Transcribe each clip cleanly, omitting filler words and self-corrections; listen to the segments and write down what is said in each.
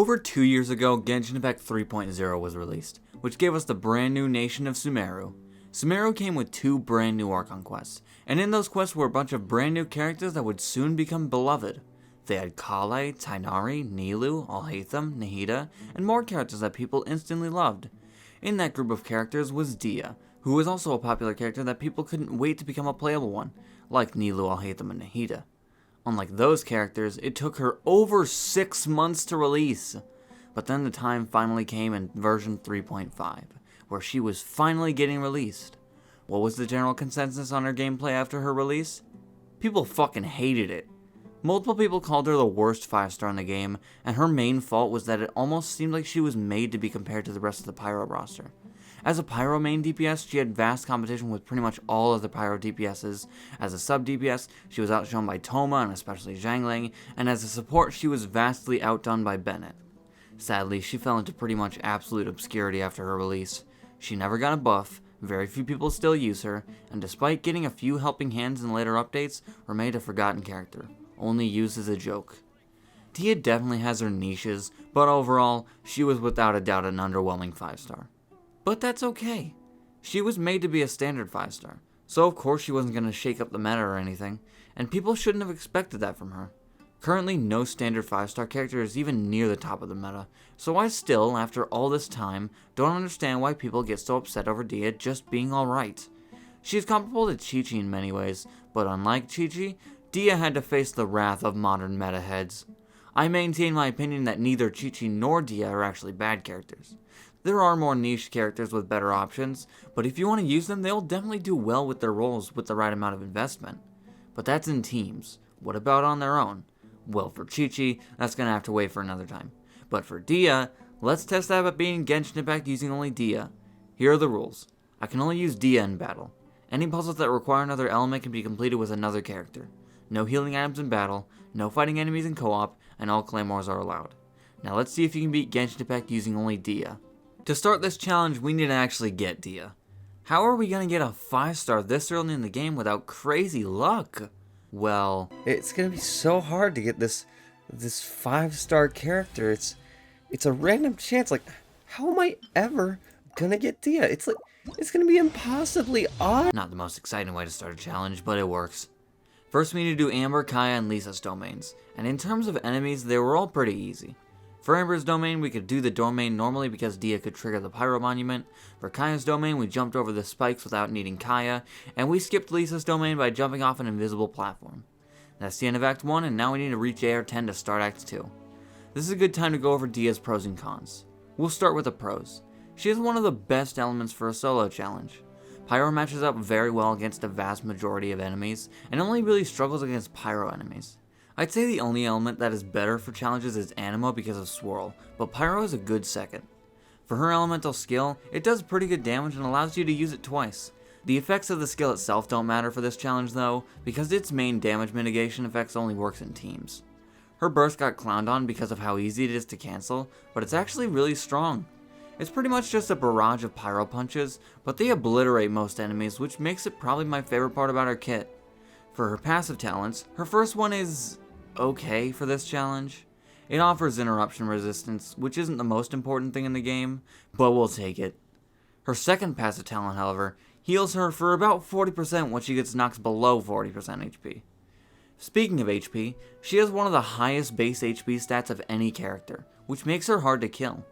Over 2 years ago, Genshin Impact 3.0 was released, which gave us the brand new nation of Sumeru. Sumeru came with 2 brand new archon quests, and in those quests were a bunch of brand new characters that would soon become beloved. They had Kale, Tainari, Nilou, Alhaitham, Nahida, and more characters that people instantly loved. In that group of characters was Dehya, who was also a popular character that people couldn't wait to become a playable one, like Nilou, Alhaitham, and Nahida. Unlike those characters, it took her over 6 months to release. But then the time finally came in version 3.5, where she was finally getting released. What was the general consensus on her gameplay after her release? People fucking hated it. Multiple people called her the worst 5-star in the game, and her main fault was that it almost seemed like she was made to be compared to the rest of the Pyro roster. As a Pyro main DPS, she had vast competition with pretty much all other Pyro DPSs. As a sub DPS, she was outshone by Thoma and especially Zhangling, and as a support, she was vastly outdone by Bennett. Sadly, she fell into pretty much absolute obscurity after her release. She never got a buff, very few people still use her, and despite getting a few helping hands in later updates, remained a forgotten character, only used as a joke. Dehya definitely has her niches, but overall, she was without a doubt an underwhelming 5-star. But that's okay. She was made to be a standard 5-star, so of course she wasn't going to shake up the meta or anything, and people shouldn't have expected that from her. Currently, no standard 5-star character is even near the top of the meta, so I still, after all this time, don't understand why people get so upset over Dehya just being alright. She's comparable to Chi-Chi in many ways, but unlike Chi-Chi, Dehya had to face the wrath of modern meta heads. I maintain my opinion that neither Chi-Chi nor Dehya are actually bad characters. There are more niche characters with better options, but if you want to use them, they'll definitely do well with their roles with the right amount of investment. But that's in teams. What about on their own? Well, for Chi-Chi, that's going to have to wait for another time. But for Dehya, let's test that by beating Genshin Impact using only Dehya. Here are the rules. I can only use Dehya in battle. Any puzzles that require another element can be completed with another character. No healing items in battle, no fighting enemies in co-op, and all claymores are allowed. Now let's see if you can beat Genshin Impact using only Dehya. To start this challenge, we need to actually get Dehya. How are we going to get a 5-star this early in the game without crazy luck? Well, It's gonna be so hard to get this 5-star character. It's a random chance. Like, how am I ever gonna get Dehya? It's gonna be impossibly odd. not the most exciting way to start a challenge, but it works. First we need to do Amber, Kaya, and Lisa's domains, and in terms of enemies, they were all pretty easy. For Amber's domain, we could do the domain normally because Dehya could trigger the Pyro Monument. For Kaya's domain, we jumped over the spikes without needing Kaya, and we skipped Lisa's domain by jumping off an invisible platform. That's the end of Act 1, and now we need to reach AR10 to start Act 2. This is a good time to go over Dehya's pros and cons. We'll start with the pros. She is one of the best elements for a solo challenge. Pyro matches up very well against a vast majority of enemies, and only really struggles against Pyro enemies. I'd say the only element that is better for challenges is Anima because of Swirl, but Pyro is a good second. For her elemental skill, it does pretty good damage and allows you to use it twice. The effects of the skill itself don't matter for this challenge though, because its main damage mitigation effects only works in teams. Her burst got clowned on because of how easy it is to cancel, but it's actually really strong. It's pretty much just a barrage of Pyro punches, but they obliterate most enemies, which makes it probably my favorite part about her kit. For her passive talents, her first one is okay for this challenge. It offers interruption resistance, which isn't the most important thing in the game, but we'll take it. Her second passive talent, however, heals her for about 40% when she gets knocked below 40% HP. Speaking of HP, she has one of the highest base HP stats of any character, which makes her hard to kill.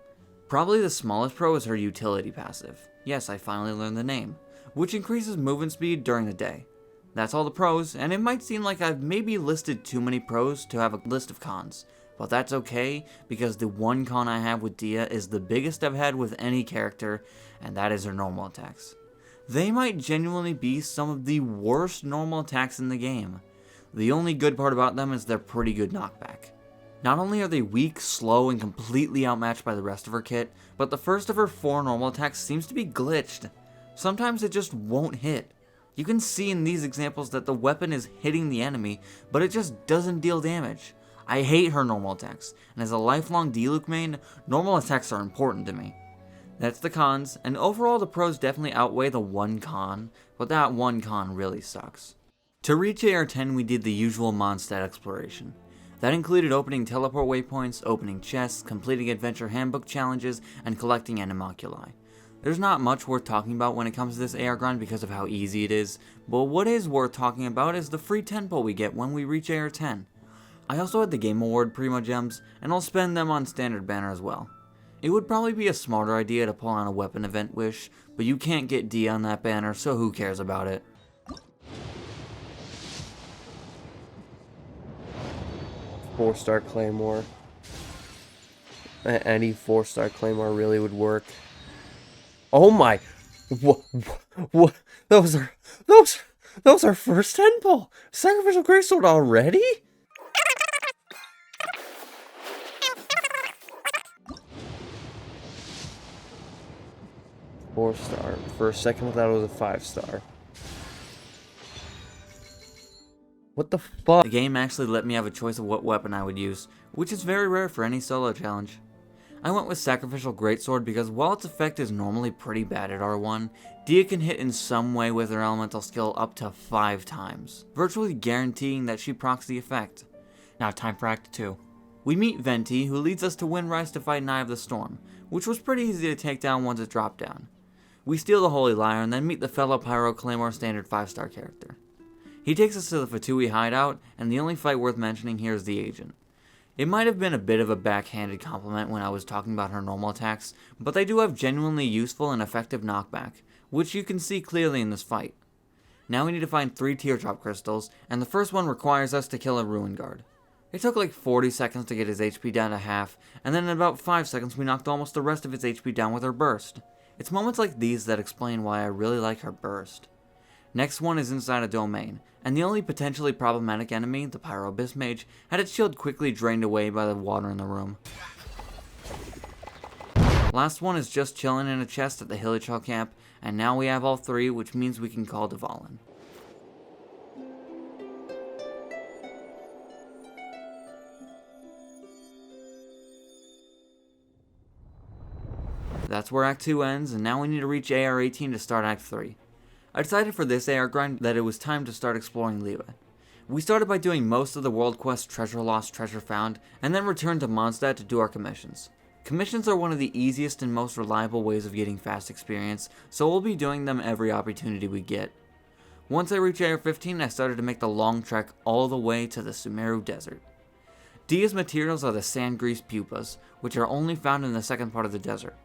Probably the smallest pro is her utility passive. Yes, I finally learned the name, which increases movement speed during the day. That's all the pros, and it might seem like I've maybe listed too many pros to have a list of cons, but that's okay because the one con I have with Dehya is the biggest I've had with any character, and that is her normal attacks. They might genuinely be some of the worst normal attacks in the game. The only good part about them is they're pretty good knockback. Not only are they weak, slow, and completely outmatched by the rest of her kit, but the first of her 4 normal attacks seems to be glitched. Sometimes it just won't hit. You can see in these examples that the weapon is hitting the enemy, but it just doesn't deal damage. I hate her normal attacks, and as a lifelong Diluc main, normal attacks are important to me. That's the cons, and overall the pros definitely outweigh the one con, but that one con really sucks. To reach AR10 we did the usual Mondstadt exploration. That included opening teleport waypoints, opening chests, completing adventure handbook challenges, and collecting animalculi. There's not much worth talking about when it comes to this AR grind because of how easy it is, but what is worth talking about is the free 10 pull we get when we reach AR 10. I also had the Game Award Primo Gems, and I'll spend them on standard banner as well. It would probably be a smarter idea to pull on a weapon event wish, but you can't get Dehya on that banner, so who cares about it. Four-star Claymore. Any 4-star Claymore really would work. Oh my! What? Those are first 10 pull! Sacrificial Greatsword already? Four-star. For a second I thought it was a 5-star. What the fuck? The game actually let me have a choice of what weapon I would use, which is very rare for any solo challenge. I went with Sacrificial Greatsword because while its effect is normally pretty bad at R1, Dehya can hit in some way with her elemental skill up to 5 times, virtually guaranteeing that she procs the effect. Now time for Act 2. We meet Venti, who leads us to Windrise to fight Eye of the Storm, which was pretty easy to take down once it dropped down. We steal the Holy Lyre and then meet the fellow Pyro Claymore standard 5-star character. He takes us to the Fatui hideout, and the only fight worth mentioning here is the Agent. It might have been a bit of a backhanded compliment when I was talking about her normal attacks, but they do have genuinely useful and effective knockback, which you can see clearly in this fight. Now we need to find 3 teardrop crystals, and the first one requires us to kill a Ruin Guard. It took like 40 seconds to get his HP down to half, and then in about 5 seconds we knocked almost the rest of his HP down with her burst. It's moments like these that explain why I really like her burst. Next one is inside a domain, and the only potentially problematic enemy, the Pyro Abyss Mage, had its shield quickly drained away by the water in the room. Last one is just chilling in a chest at the Hilichurl camp, and now we have all 3, which means we can call Dvalin. That's where Act 2 ends, and now we need to reach AR 18 to start Act 3. I decided for this AR grind that it was time to start exploring Liyue. We started by doing most of the world quest Treasure Lost, Treasure Found, and then returned to Mondstadt to do our commissions. Commissions are one of the easiest and most reliable ways of getting fast experience, so we'll be doing them every opportunity we get. Once I reached AR 15, I started to make the long trek all the way to the Sumeru desert. Dehya's materials are the sand grease pupas, which are only found in the second part of the desert.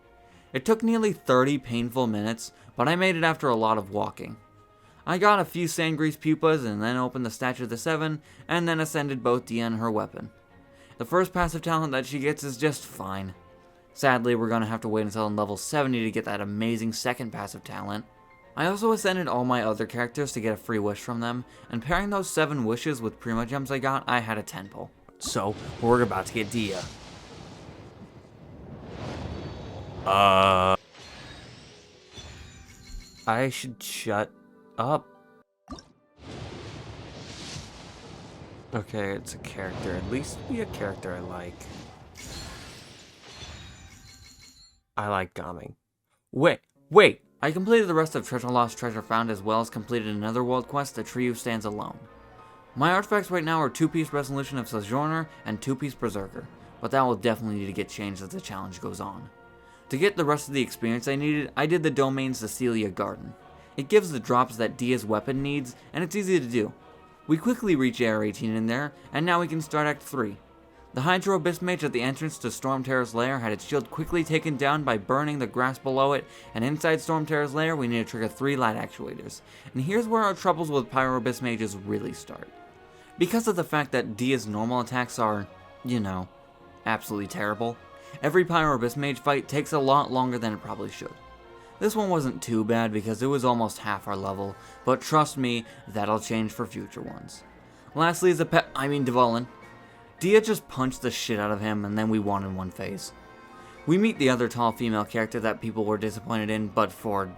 It took nearly 30 painful minutes, but I made it after a lot of walking. I got a few sand grease pupas and then opened the Statue of the Seven, and then ascended both Dehya and her weapon. The first passive talent that she gets is just fine. Sadly, we're gonna have to wait until level 70 to get that amazing second passive talent. I also ascended all my other characters to get a free wish from them, and pairing those 7 wishes with Primo Gems I got, I had a 10 pull. So, we're about to get Dehya. I should shut up. Okay, it's a character. At least be a character I like. I like Gaming. Wait! I completed the rest of Treasure Lost, Treasure Found, as well as completed another world quest, The Trio Stands Alone. My artifacts right now are 2-piece Resolution of Sojourner and 2-piece Berserker, but that will definitely need to get changed as the challenge goes on. To get the rest of the experience I needed, I did the domain Cecilia Garden. It gives the drops that Dehya's weapon needs, and it's easy to do. We quickly reach AR 18 in there, and now we can start Act 3. The Hydro Abyss Mage at the entrance to Storm Terror's lair had its shield quickly taken down by burning the grass below it, and inside Storm Terror's lair we need to trigger 3 light actuators. And here's where our troubles with Pyro Abyss Mages really start. Because of the fact that Dehya's normal attacks are, absolutely terrible, every Pyro Abyss Mage fight takes a lot longer than it probably should. This one wasn't too bad because it was almost half our level, but trust me, that'll change for future ones. Lastly is Dvalin. Dehya just punched the shit out of him and then we won in one phase. We meet the other tall female character that people were disappointed in, but for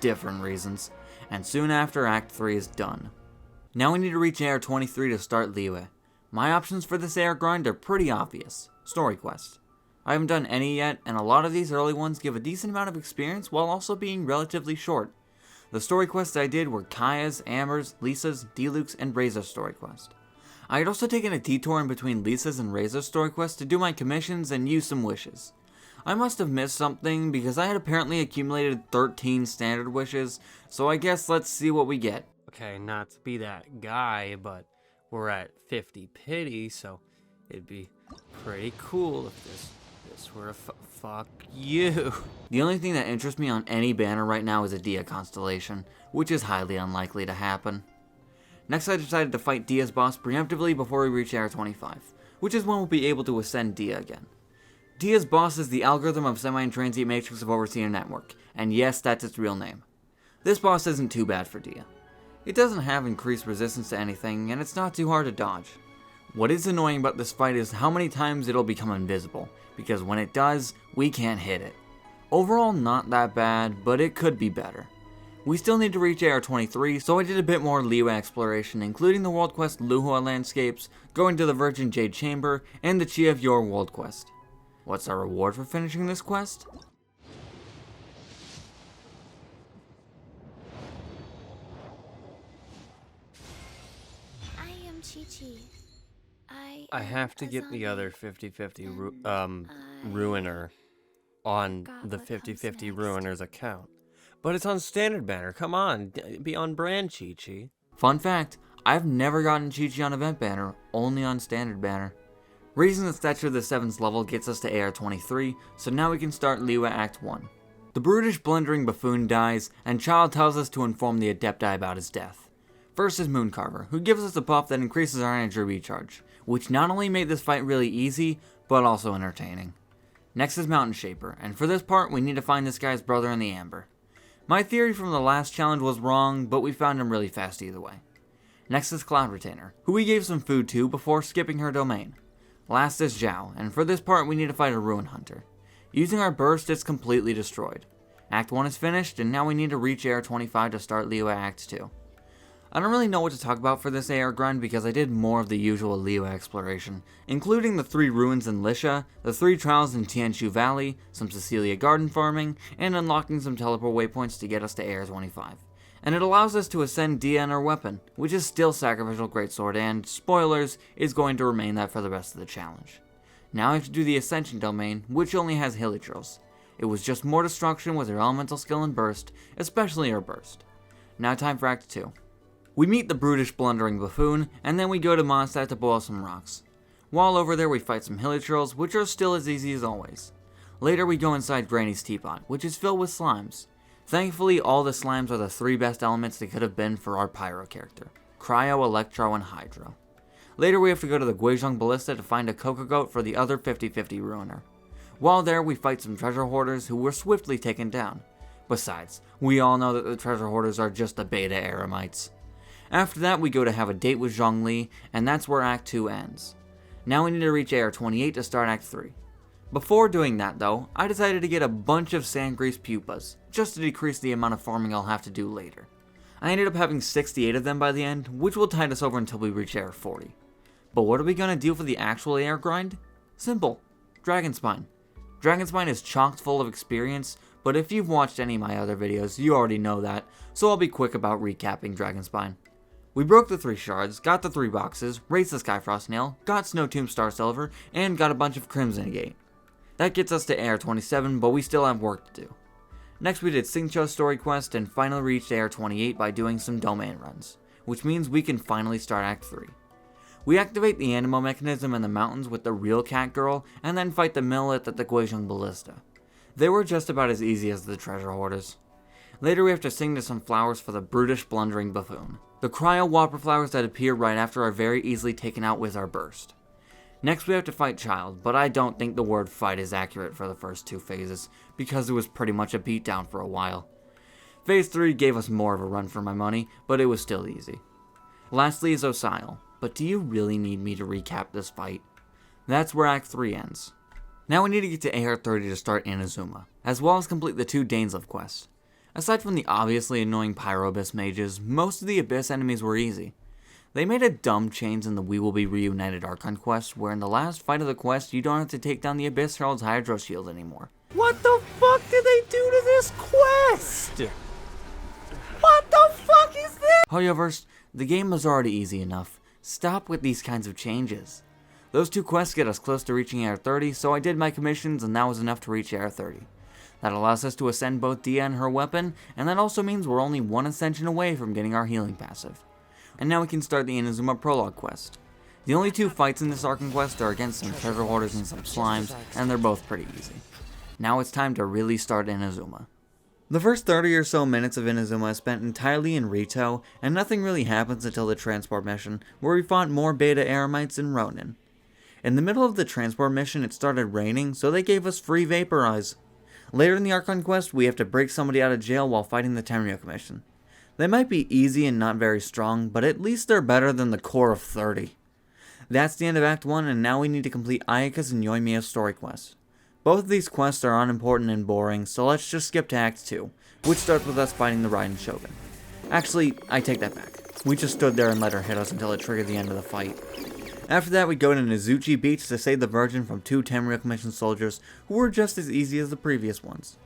different reasons. And soon after, Act 3 is done. Now we need to reach AR 23 to start Liyue. My options for this AR grind are pretty obvious. Story quests. I haven't done any yet, and a lot of these early ones give a decent amount of experience while also being relatively short. The story quests I did were Kaya's, Amber's, Lisa's, Diluc's, and Razor's story quest. I had also taken a detour in between Lisa's and Razor's story quests to do my commissions and use some wishes. I must have missed something because I had apparently accumulated 13 standard wishes, so I guess let's see what we get. Okay, not to be that guy, but we're at 50 pity, so it'd be pretty cool if this were to fuck you. The only thing that interests me on any banner right now is a Dehya constellation, which is highly unlikely to happen. Next I decided to fight Dehya's boss preemptively before we reach Air 25, which is when we'll be able to ascend Dehya again. Dehya's boss is the algorithm of semi-transient matrix of overseer network, and yes, that's its real name. This boss isn't too bad for Dehya. It doesn't have increased resistance to anything, and it's not too hard to dodge. What is annoying about this fight is how many times it'll become invisible, because when it does, we can't hit it. Overall, not that bad, but it could be better. We still need to reach AR 23, so I did a bit more Liyue exploration, including the world quest Luhua landscapes, going to the Virgin Jade Chamber, and the Chi of Yor world quest. What's our reward for finishing this quest? I am Chi-Chi. I have to get the other 50-50 Ruiner on the 50-50 Ruiner's account. But it's on standard banner, come on, be on brand, Chi-Chi. Fun fact, I've never gotten Chi-Chi on event banner, only on standard banner. Raising the stature of the 7th level gets us to AR 23, so now we can start Liyue Act 1. The brutish blundering buffoon dies, and Child tells us to inform the Adepti about his death. First is Mooncarver, who gives us a buff that increases our energy recharge, which not only made this fight really easy, but also entertaining. Next is Mountain Shaper, and for this part we need to find this guy's brother in the Amber. My theory from the last challenge was wrong, but we found him really fast either way. Next is Cloud Retainer, who we gave some food to before skipping her domain. Last is Zhao, and for this part we need to fight a Ruin Hunter. Using our burst, it's completely destroyed. Act 1 is finished, and now we need to reach AR 25 to start Liyue Act 2. I don't really know what to talk about for this AR grind because I did more of the usual Liyue exploration, including the 3 ruins in Lisha, the 3 trials in Tianshu Valley, some Cecilia Garden farming, and unlocking some teleport waypoints to get us to AR 25. And it allows us to ascend Dehya and our weapon, which is still Sacrificial Greatsword and, spoilers, is going to remain that for the rest of the challenge. Now I have to do the Ascension domain, which only has Hilichurls. It was just more destruction with her elemental skill and burst, especially her burst. Now time for Act 2. We meet the brutish blundering buffoon, and then we go to Mondstadt to boil some rocks. While over there we fight some Hilichurls, which are still as easy as always. Later we go inside Granny's teapot, which is filled with slimes. Thankfully all the slimes are the 3 best elements they could have been for our Pyro character. Cryo, Electro, and Hydro. Later we have to go to the Guizhong Ballista to find a Coco Goat for the other 50-50 Ruiner. While there we fight some treasure hoarders who were swiftly taken down. Besides, we all know that the treasure hoarders are just the beta eremites. After that, we go to have a date with Zhongli, and that's where Act 2 ends. Now we need to reach AR 28 to start Act 3. Before doing that though, I decided to get a bunch of Sandgrease pupas, just to decrease the amount of farming I'll have to do later. I ended up having 68 of them by the end, which will tide us over until we reach AR 40. But what are we gonna do for the actual AR grind? Simple. Dragonspine. Dragonspine is chock full of experience, but if you've watched any of my other videos, you already know that, so I'll be quick about recapping Dragonspine. We broke the 3 shards, got the 3 boxes, raised the Skyfrost Nail, got Snow Tomb Star Silver, and got a bunch of Crimson Gate. That gets us to AR 27, but we still have work to do. Next we did Xingqiu's story quest and finally reached AR 28 by doing some domain runs, which means we can finally start Act 3. We activate the Animo mechanism in the mountains with the real cat girl, and then fight the Millet at the Guizhong Ballista. They were just about as easy as the treasure hoarders. Later we have to sing to some flowers for the brutish blundering buffoon. The cryo whopper flowers that appear right after are very easily taken out with our burst. Next we have to fight Child, but I don't think the word fight is accurate for the first 2 phases, because it was pretty much a beatdown for a while. Phase 3 gave us more of a run for my money, but it was still easy. Lastly is Osile, but do you really need me to recap this fight? That's where Act 3 ends. Now we need to get to AR 30 to start Inazuma, as well as complete the 2 Dainsleif quests. Aside from the obviously annoying Pyro Abyss mages, most of the Abyss enemies were easy. They made a dumb change in the We Will Be Reunited Archon quest, where in the last fight of the quest, you don't have to take down the Abyss Herald's Hydro Shield anymore. What the fuck did they do to this quest? What the fuck is this? However, the game was already easy enough, Stop with these kinds of changes. Those 2 quests get us close to reaching AR 30, so I did my commissions and that was enough to reach AR 30. That allows us to ascend both Dehya and her weapon, and that also means we're only 1 ascension away from getting our healing passive. And now we can start the Inazuma Prologue quest. The only 2 fights in this Archon quest are against some treasure hoarders and some slimes, and they're both pretty easy. Now it's time to really start Inazuma. The first 30 or so minutes of Inazuma is spent entirely in Rito, and nothing really happens until the transport mission, where we fought more beta Eremites and Ronin. In the middle of the transport mission it started raining, so they gave us free Vaporize. Later in the Archon quest, we have to break somebody out of jail while fighting the Tenryou Commission. They might be easy and not very strong, but at least they're better than the core of 30. That's the end of Act 1, and now we need to complete Ayaka's and Yoimiya's story quests. Both of these quests are unimportant and boring, so let's just skip to Act 2, which starts with us fighting the Raiden Shogun. Actually, I take that back. We just stood there and let her hit us until it triggered the end of the fight. After that, we go to Nizuchi Beach to save the Virgin from 2 Tenryou Commission soldiers who were just as easy as the previous ones.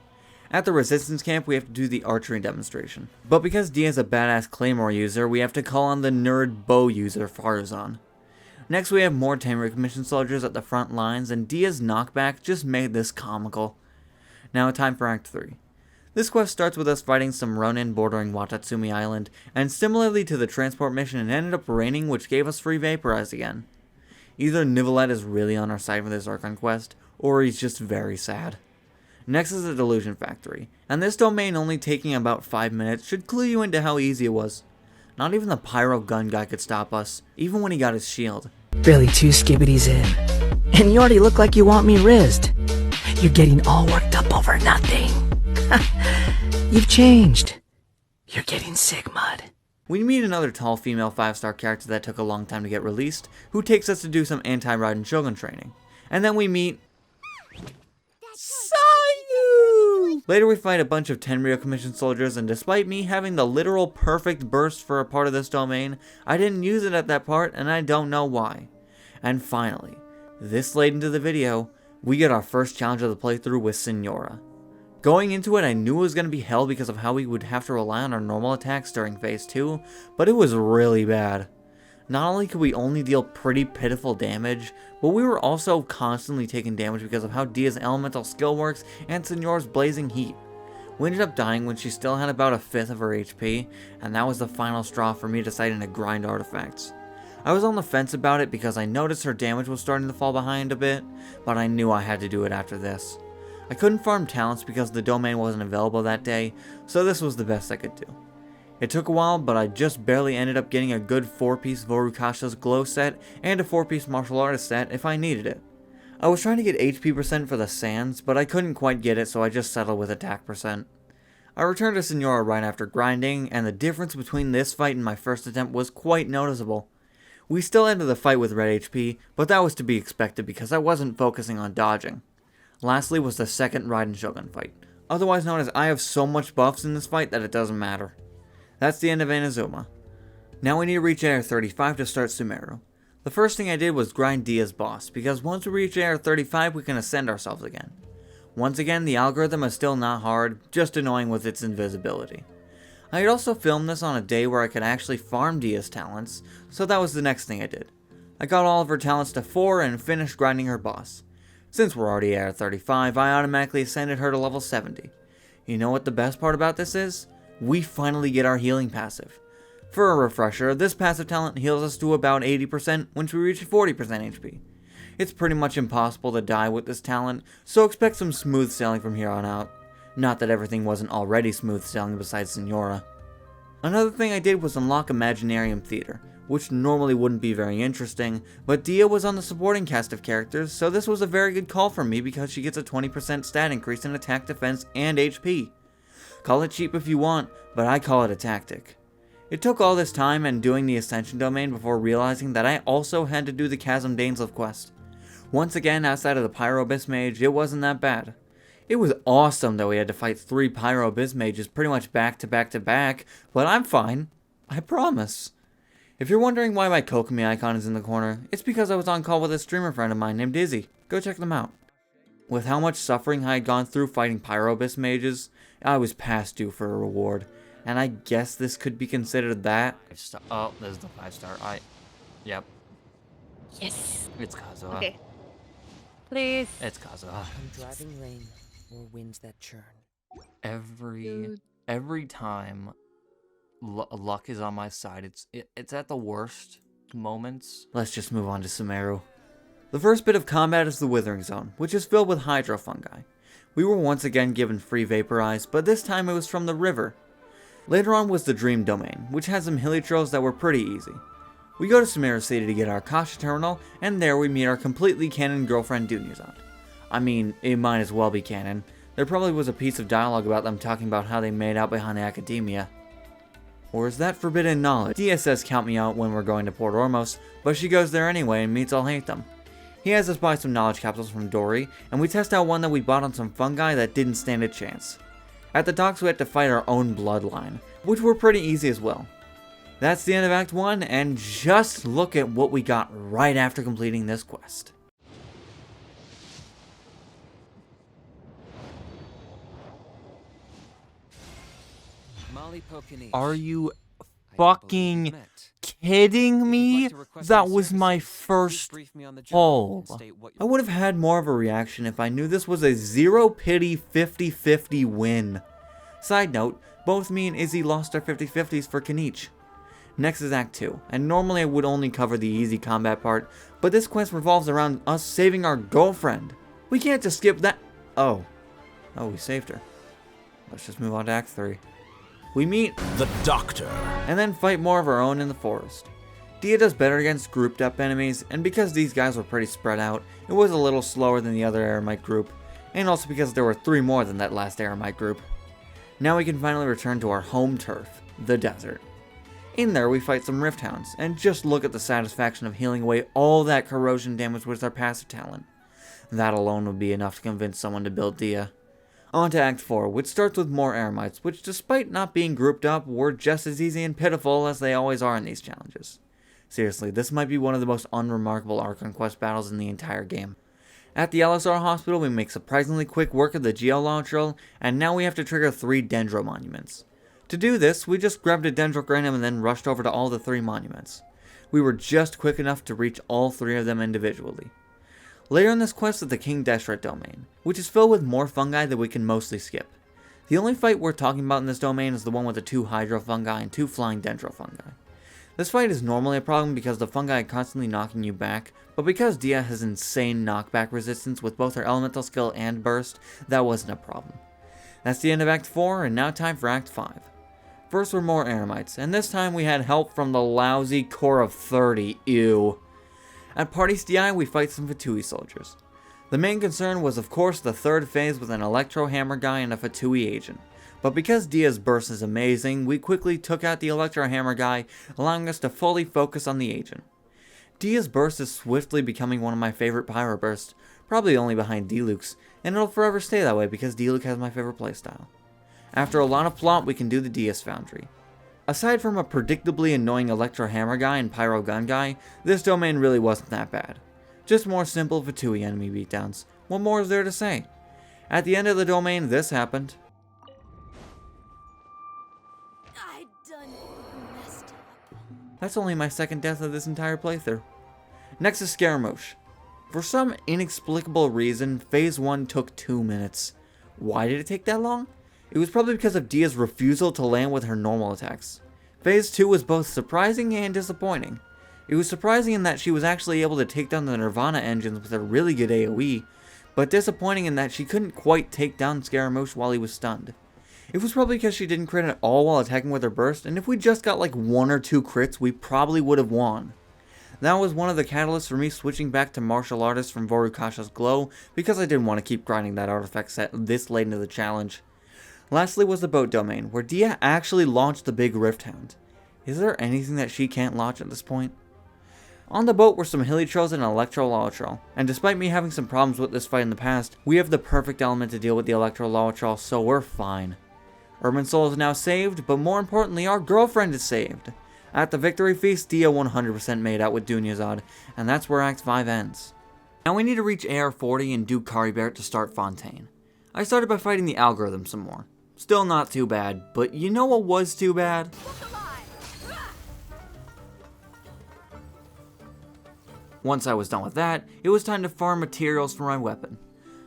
At the Resistance Camp, we have to do the archery demonstration. But because Dehya is a badass Claymore user, we have to call on the nerd bow user Farzan. Next, we have more Tenryou Commission soldiers at the front lines, and Dehya's knockback just made this comical. Now time for Act 3. This quest starts with us fighting some Ronin bordering Watatsumi Island, and similarly to the transport mission, it ended up raining, which gave us free Vaporize again. Either Nivelette is really on our side for this Archon quest, or he's just very sad. Next is the Delusion Factory, and this domain only taking about 5 minutes should clue you into how easy it was. Not even the Pyro Gun guy could stop us, even when he got his shield. Barely 2 skibbities in, and you already look like you want me rizzed. You're getting all worked up over nothing. You've changed. You're getting Sigma'd. We meet another tall female 5-star character that took a long time to get released, who takes us to do some anti-Raiden Shogun training. And then we meet... Sayu! Later we fight a bunch of Tenryou Commission soldiers, and despite me having the literal perfect burst for a part of this domain, I didn't use it at that part, and I don't know why. And finally, this late into the video, we get our first challenge of the playthrough with Signora. Going into it, I knew it was going to be hell because of how we would have to rely on our normal attacks during Phase 2, but it was really bad. Not only could we only deal pretty pitiful damage, but we were also constantly taking damage because of how Dehya's elemental skill works and Signora's blazing heat. We ended up dying when she still had about 1/5 of her HP, and that was the final straw for me deciding to grind artifacts. I was on the fence about it because I noticed her damage was starting to fall behind a bit, but I knew I had to do it after this. I couldn't farm talents because the domain wasn't available that day, so this was the best I could do. It took a while, but I just barely ended up getting a good 4-piece Vorukasha's glow set and a 4-piece martial artist set if I needed it. I was trying to get HP percent for the sands, but I couldn't quite get it, so I just settled with attack percent. I returned to Signora right after grinding, and the difference between this fight and my first attempt was quite noticeable. We still ended the fight with red HP, but that was to be expected because I wasn't focusing on dodging. Lastly was the second Raiden Shogun fight, otherwise known as I have so much buffs in this fight that it doesn't matter. That's the end of Inazuma. Now we need to reach AR 35 to start Sumeru. The first thing I did was grind Dehya's boss, because once we reach AR 35 we can ascend ourselves again. Once again, the algorithm is still not hard, just annoying with its invisibility. I had also filmed this on a day where I could actually farm Dehya's talents, so that was the next thing I did. I got all of her talents to 4 and finished grinding her boss. Since we're already at 35, I automatically ascended her to level 70. You know what the best part about this is? We finally get our healing passive. For a refresher, this passive talent heals us to about 80% once we reach 40% HP. It's pretty much impossible to die with this talent, so expect some smooth sailing from here on out. Not that everything wasn't already smooth sailing besides Signora. Another thing I did was unlock Imaginarium Theater, which normally wouldn't be very interesting, but Dehya was on the supporting cast of characters, so this was a very good call for me because she gets a 20% stat increase in attack, defense, and HP. Call it cheap if you want, but I call it a tactic. It took all this time and doing the Ascension domain before realizing that I also had to do the Chasm Dainsleif quest. Once again, outside of the Pyro Abyss Mage, it wasn't that bad. It was awesome that we had to fight 3 Pyro Abyss Mages pretty much back to back to back, but I'm fine. I promise. If you're wondering why my Kokomi icon is in the corner, it's because I was on call with a streamer friend of mine named Izzy. Go check them out. With how much suffering I had gone through fighting Pyro Abyss Mages, I was past due for a reward, and I guess this could be considered that. Oh, there's the 5-star. Yep, Yes. it's Kazuha. Okay. Please. It's Kazuha. I'm driving rain or winds that churn. Every Dude. time luck is on my side, it's at the worst moments. Let's just move on to Sumeru. The first bit of combat is the Withering Zone, which is filled with hydro fungi. We were once again given free Vaporize, but this time it was from the river. Later on was the Dream Domain, which had some hilichurls that were pretty easy. We go to Sumeru City to get our Kasha Terminal, and there we meet our completely canon girlfriend Dunyazad. I mean, it might as well be canon. There probably was a piece of dialogue about them talking about how they made out behind the academia. Or is that forbidden knowledge? Dehya says count me out when we're going to Port Ormos, but she goes there anyway and meets I'll hate them. He has us buy some knowledge capsules from Dory, and we test out one that we bought on some fungi that didn't stand a chance. At the docks we had to fight our own bloodline, which were pretty easy as well. That's the end of Act 1, and just look at what we got right after completing this quest. Are you fucking kidding me? That was my first pull. I would have had more of a reaction if I knew this was a zero pity 50-50 win. Side note, both me and Izzy lost our 50-50s for Kanich. Next is Act 2, and normally I would only cover the easy combat part, but this quest revolves around us saving our girlfriend. We can't just skip that. Oh, we saved her. Let's just move on to Act 3. We meet the Doctor, and then fight more of our own in the forest. Dehya does better against grouped up enemies, and because these guys were pretty spread out, it was a little slower than the other Eremite group, and also because there were 3 more than that last Eremite group. Now we can finally return to our home turf, the desert. In there we fight some Rift Hounds, and just look at the satisfaction of healing away all that corrosion damage with our passive talent. That alone would be enough to convince someone to build Dehya. On to Act 4, which starts with more Eremites, which despite not being grouped up, were just as easy and pitiful as they always are in these challenges. Seriously, this might be one of the most unremarkable Archon quest battles in the entire game. At the LSR hospital, we make surprisingly quick work of the Geological, and now we have to trigger 3 Dendro monuments. To do this, we just grabbed a Dendrocranium and then rushed over to all the 3 monuments. We were just quick enough to reach all 3 of them individually. Later in this quest is the King Deshret domain, which is filled with more fungi that we can mostly skip. The only fight worth talking about in this domain is the one with the 2 Hydro fungi and 2 flying Dendro fungi. This fight is normally a problem because the fungi are constantly knocking you back, but because Dehya has insane knockback resistance with both her elemental skill and burst, that wasn't a problem. That's the end of Act 4, and now time for Act 5. First were more Eremites, and this time we had help from the lousy core of 30, ew. At Party Sti, we fight some Fatui soldiers. The main concern was of course the 3rd phase with an Electro Hammer guy and a Fatui agent. But because Dehya's burst is amazing, we quickly took out the Electro Hammer guy, allowing us to fully focus on the agent. Dehya's burst is swiftly becoming one of my favorite Pyro bursts, probably only behind Diluc's, and it'll forever stay that way because Diluc has my favorite playstyle. After a lot of plot, we can do the Dehya's Foundry. Aside from a predictably annoying Electro Hammer guy and Pyro Gun guy, this domain really wasn't that bad. Just more simple Fatui enemy beatdowns. What more is there to say? At the end of the domain, this happened. I done messed up. That's only my 2nd death of this entire playthrough. Next is Scaramouche. For some inexplicable reason, Phase 1 took 2 minutes. Why did it take that long? It was probably because of Dehya's refusal to land with her normal attacks. Phase 2 was both surprising and disappointing. It was surprising in that she was actually able to take down the Nirvana engines with a really good AoE, but disappointing in that she couldn't quite take down Scaramouche while he was stunned. It was probably because she didn't crit at all while attacking with her burst, and if we just got like 1 or 2 crits, we probably would have won. That was one of the catalysts for me switching back to Martial Artist from Vorukasha's Glow, because I didn't want to keep grinding that artifact set this late into the challenge. Lastly was the boat domain, where Dehya actually launched the big Rift Hound. Is there anything that she can't launch at this point? On the boat were some hilichurls and an Electro-Lawachurl, and despite me having some problems with this fight in the past, we have the perfect element to deal with the Electro-Lawachurl, so we're fine. Urban Soul is now saved, but more importantly, our girlfriend is saved. At the Victory Feast, Dehya 100% made out with Dunyazad, and that's where Act 5 ends. Now we need to reach AR40 and do Caribert to start Fontaine. I started by fighting the algorithm some more. Still not too bad, but you know what was too bad? Once I was done with that, it was time to farm materials for my weapon.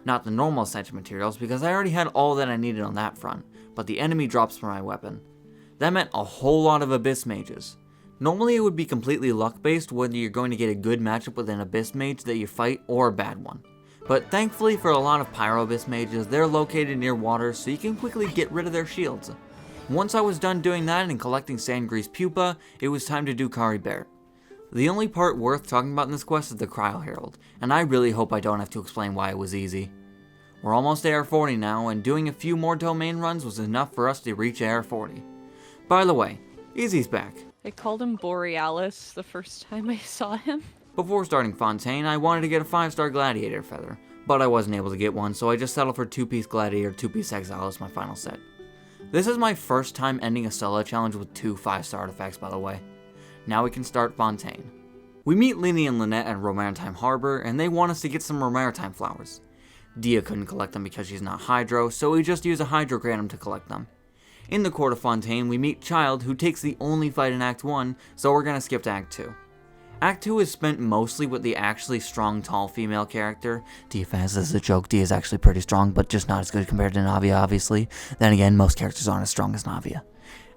Not the normal essential materials because I already had all that I needed on that front, but the enemy drops for my weapon. That meant a whole lot of Abyss Mages. Normally it would be completely luck based whether you're going to get a good matchup with an Abyss Mage that you fight or a bad one. But thankfully for a lot of Pyro Abyss Mages, they're located near water so you can quickly get rid of their shields. Once I was done doing that and collecting Sangrease Pupa, it was time to do Kari Bear. The only part worth talking about in this quest is the Cryo Herald, and I really hope I don't have to explain why it was easy. We're almost AR 40 now, and doing a few more domain runs was enough for us to reach AR 40. By the way, Easy's back. I called him Borealis the first time I saw him. Before starting Fontaine, I wanted to get a 5-star Gladiator feather, but I wasn't able to get one, so I just settled for 2-piece Gladiator, 2-piece Exile as my final set. This is my first time ending a solo challenge with 2 5-star artifacts, by the way. Now we can start Fontaine. We meet Lini and Lynette at Romaritime Harbor, and they want us to get some Romaritime flowers. Dehya couldn't collect them because she's not Hydro, so we just use a Hydrogratum to collect them. In the Court of Fontaine, we meet Child, who takes the only fight in Act 1, so we're gonna skip to Act 2. Act 2 is spent mostly with the actually strong, tall female character. Dehya fans, this is a joke. Dehya is actually pretty strong, but just not as good compared to Navia, obviously. Then again, most characters aren't as strong as Navia.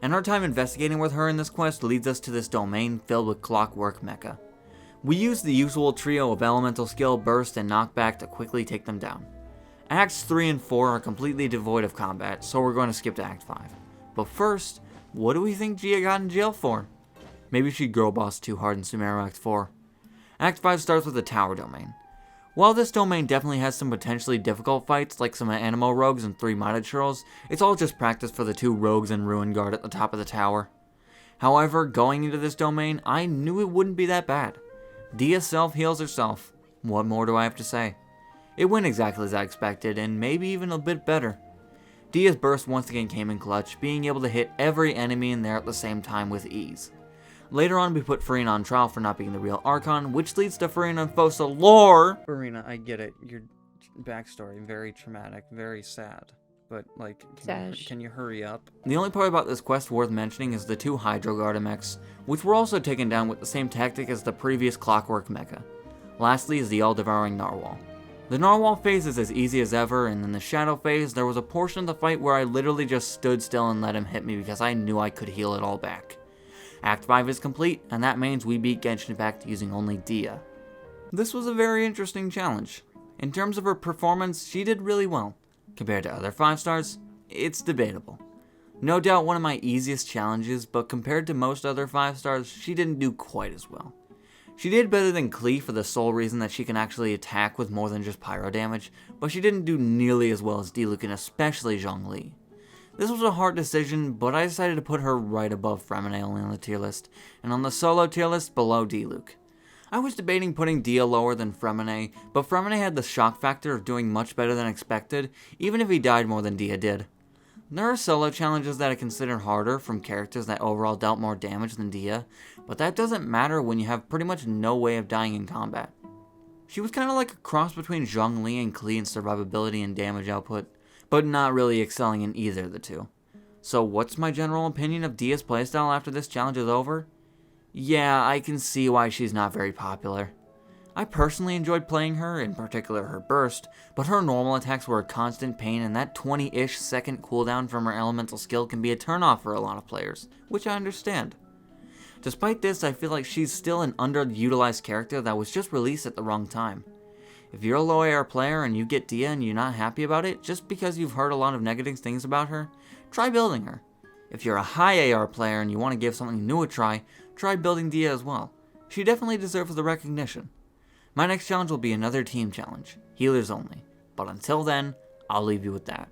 And our time investigating with her in this quest leads us to this domain filled with clockwork mecha. We use the usual trio of elemental skill, burst, and knockback to quickly take them down. Acts 3 and 4 are completely devoid of combat, so we're going to skip to Act 5. But first, what do we think Gia got in jail for? Maybe she girl bossed too hard in Sumeru Act 4. Act 5 starts with the tower domain. While this domain definitely has some potentially difficult fights, like some Animo Rogues and 3 Mighty Churls, it's all just practice for the 2 Rogues and Ruin Guard at the top of the tower. However, going into this domain, I knew it wouldn't be that bad. Dehya self-heals herself. What more do I have to say? It went exactly as I expected, and maybe even a bit better. Dehya's burst once again came in clutch, being able to hit every enemy in there at the same time with ease. Later on, we put Farina on trial for not being the real Archon, which leads to Farina and Fosa lore! Farina, I get it. Your backstory, very traumatic, very sad. But, like, can you hurry up? The only part about this quest worth mentioning is the 2 Hydro Gardamex, which were also taken down with the same tactic as the previous Clockwork Mecha. Lastly is the all-devouring Narwhal. The Narwhal phase is as easy as ever, and in the Shadow phase, there was a portion of the fight where I literally just stood still and let him hit me because I knew I could heal it all back. Act 5 is complete, and that means we beat Genshin Impact using only Dehya. This was a very interesting challenge. In terms of her performance, she did really well. Compared to other 5-stars, it's debatable. No doubt one of my easiest challenges, but compared to most other 5-stars, she didn't do quite as well. She did better than Klee for the sole reason that she can actually attack with more than just pyro damage, but she didn't do nearly as well as Diluc and especially Zhongli. This was a hard decision, but I decided to put her right above Fremine only on the tier list, and on the solo tier list below Diluc. I was debating putting Dehya lower than Fremine, but Fremine had the shock factor of doing much better than expected, even if he died more than Dehya did. There are solo challenges that I consider harder from characters that overall dealt more damage than Dehya, but that doesn't matter when you have pretty much no way of dying in combat. She was kind of like a cross between Zhongli and Klee in survivability and damage output, but not really excelling in either of the two. So what's my general opinion of Dehya's playstyle after this challenge is over? Yeah, I can see why she's not very popular. I personally enjoyed playing her, in particular her burst, but her normal attacks were a constant pain, and that 20-ish second cooldown from her elemental skill can be a turnoff for a lot of players, which I understand. Despite this, I feel like she's still an underutilized character that was just released at the wrong time. If you're a low AR player and you get Dehya and you're not happy about it, just because you've heard a lot of negative things about her, try building her. If you're a high AR player and you want to give something new a try building Dehya as well. She definitely deserves the recognition. My next challenge will be another team challenge, healers only, but until then, I'll leave you with that.